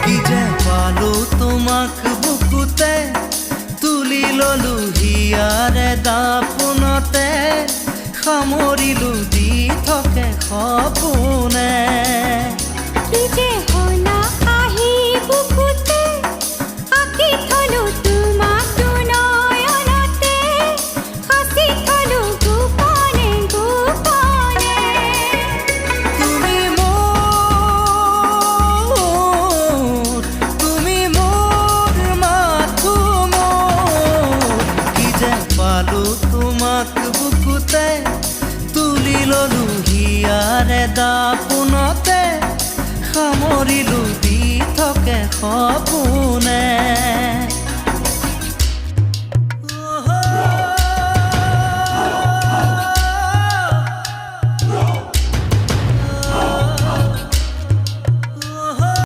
কি যে পালো তোমাক বুকুতে তুলি ললো হিয়াৰে দাপোনতে সামৰিলো দি থাকে সপোনে কি যে হলা আহি বুকুতে আঁকি থলো তোমাক নয়নতে সাঁচি থলো গোপনে গোপনে তুমি মোৰ মাথো মোৰ কি যে পালো তোমাক বুকুতে তুলি ললো হিয়াৰে দাপোনতে সামৰিলো দি থাকে সপোনে